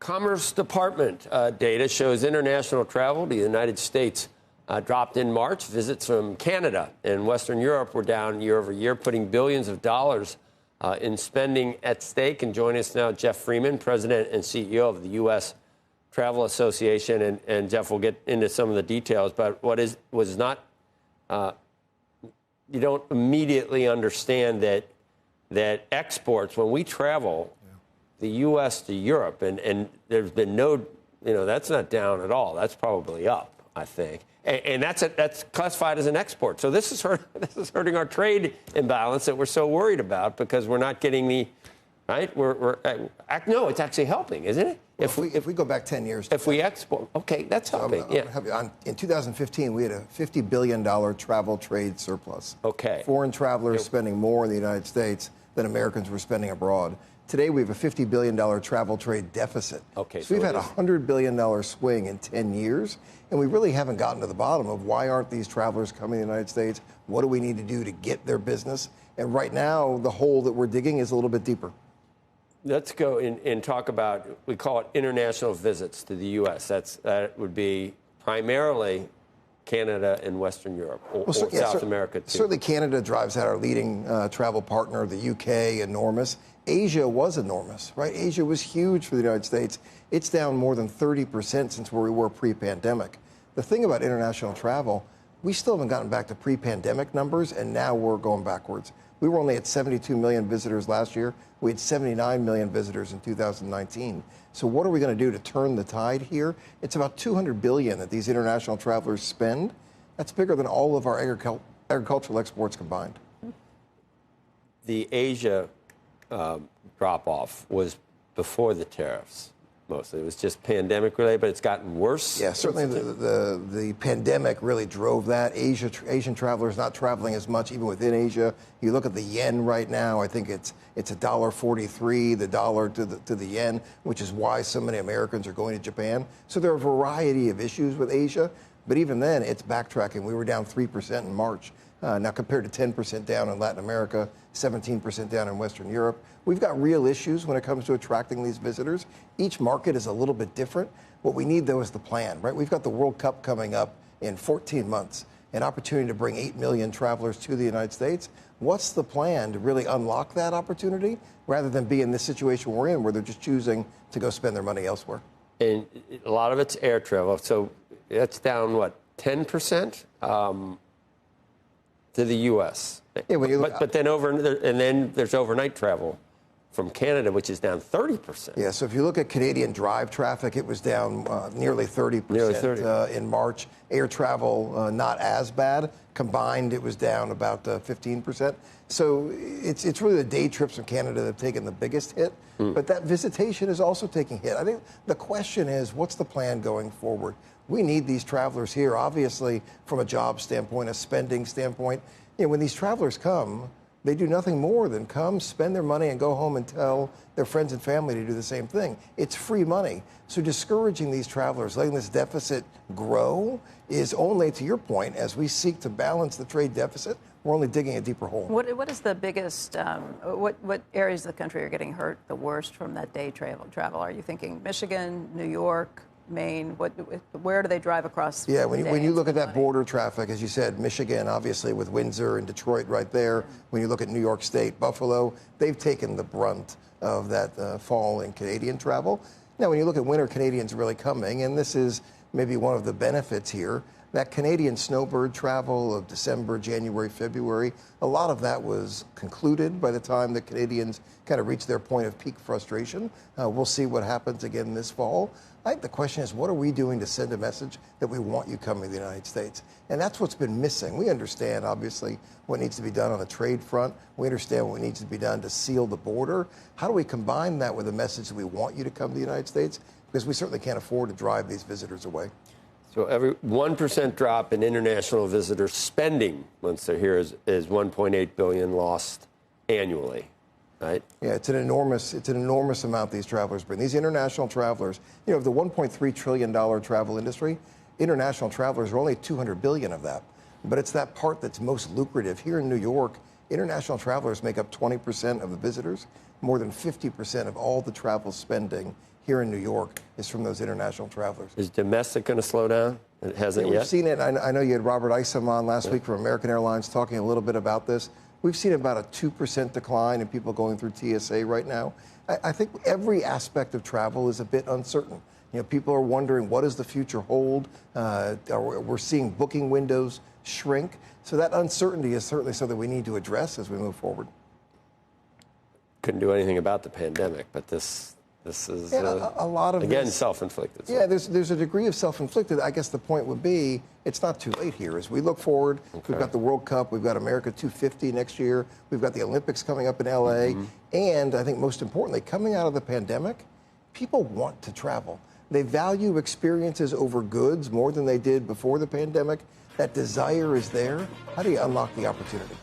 Commerce Department data shows international travel to the United States dropped in March. Visits from Canada and Western Europe were down year over year, putting billions of dollars in spending at stake. And join us now, Geoff Freeman, President and CEO of the U.S. Travel Association. And Geoff, we'll get into some of the details, but was not, you don't immediately understand that exports, when we travel the U.S. to Europe, and there's been no, that's not down at all. That's probably up, I think. And that's classified as an export. So this is hurting our trade imbalance that we're so worried about, because we're not getting the, right? No, it's actually helping, isn't it? Well, if we go back 10 years. If we export, okay, that's helping. In 2015, we had a $50 billion travel trade surplus. Okay. Foreign travelers spending more in the United States than Americans were spending abroad. Today, we have a $50 billion travel trade deficit. Okay. So we've had a $100 billion swing in 10 years, and we really haven't gotten to the bottom of why aren't these travelers coming to the United States? What do we need to do to get their business? And right now, the hole that we're digging is a little bit deeper. Let's go and talk about, we call it international visits to the U.S. That would be primarily Canada and Western Europe, or South America, too. Certainly Canada drives out our leading travel partner, the UK, enormous. Asia was enormous, right? Asia was huge for the United States. It's down more than 30% since where we were pre-pandemic. The thing about international travel, we still haven't gotten back to pre-pandemic numbers, and now we're going backwards. We were only at 72 million visitors last year. We had 79 million visitors in 2019. So what are we going to do to turn the tide here? It's about $200 billion that these international travelers spend. That's bigger than all of our agricultural exports combined. The Asia drop-off was before the tariffs. Mostly. It was just pandemic related, but it's gotten worse. Yeah, certainly the pandemic really drove that. Asian travelers not traveling as much, even within Asia. You look at the yen right now, I think it's $1.43, the dollar to the yen, which is why so many Americans are going to Japan. So there are a variety of issues with Asia, but even then, it's backtracking. We were down 3% in March. Now compared to 10% down in Latin America, 17% down in Western Europe. We've got real issues when it comes to attracting these visitors. Each market is a little bit different. What we need, though, is the plan, right? We've got the World Cup coming up in 14 months, an opportunity to bring 8 million travelers to the United States. What's the plan to really unlock that opportunity rather than be in this situation we're in where they're just choosing to go spend their money elsewhere? And a lot of it's air travel. So that's down, what, 10%? To the U.S. Yeah, when you look, but then there's overnight travel from Canada, which is down 30%. Yeah, so if you look at Canadian drive traffic, it was down nearly 30% in March. Air travel, not as bad. Combined, it was down about 15%. So it's really the day trips from Canada that have taken the biggest hit. But that visitation is also taking hit. I think the question is, what's the plan going forward? We need these travelers here, obviously, from a job standpoint, a spending standpoint. When these travelers come, they do nothing more than come, spend their money, and go home and tell their friends and family to do the same thing. It's free money. So discouraging these travelers, letting this deficit grow, is only, to your point, as we seek to balance the trade deficit, we're only digging a deeper hole. What is the biggest, what areas of the country are getting hurt the worst from that day travel? Are you thinking Michigan, New York, Maine? Where do they drive across? Yeah, when you look at that border traffic, as you said, Michigan, obviously, with Windsor and Detroit right there. When you look at New York State, Buffalo, they've taken the brunt of that fall in Canadian travel. Now, when you look at winter, Canadians really coming, and this is maybe one of the benefits here, that Canadian snowbird travel of December, January, February, a lot of that was concluded by the time the Canadians kind of reached their point of peak frustration. We'll see what happens again this fall. I think the question is, what are we doing to send a message that we want you coming to the United States? And that's what's been missing. We understand, obviously, what needs to be done on the trade front. We understand what needs to be done to seal the border. How do we combine that with a message that we want you to come to the United States? Because we certainly can't afford to drive these visitors away. So every 1% drop in international visitor spending once they're here is $1.8 billion lost annually, right? Yeah, it's an enormous amount these travelers bring. These international travelers, the $1.3 trillion travel industry, international travelers are only $200 billion of that. But it's that part that's most lucrative. Here in New York, international travelers make up 20% of the visitors. More than 50% of all the travel spending here in New York is from those international travelers. Is domestic going to slow down? It hasn't yet? We've seen it. I know you had Robert Isom on last week from American Airlines talking a little bit about this. We've seen about a 2% decline in people going through TSA right now. I think every aspect of travel is a bit uncertain. People are wondering, what does the future hold? We're seeing booking windows shrink. So that uncertainty is certainly something we need to address as we move forward. Couldn't do anything about the pandemic, but this is a lot of again this, self-inflicted. Yeah, there's a degree of self-inflicted. I guess the point would be it's not too late here. As we look forward, we've got the World Cup, we've got America 250 next year, we've got the Olympics coming up in LA, and I think most importantly, coming out of the pandemic, people want to travel. They value experiences over goods more than they did before the pandemic. That desire is there. How do you unlock the opportunity?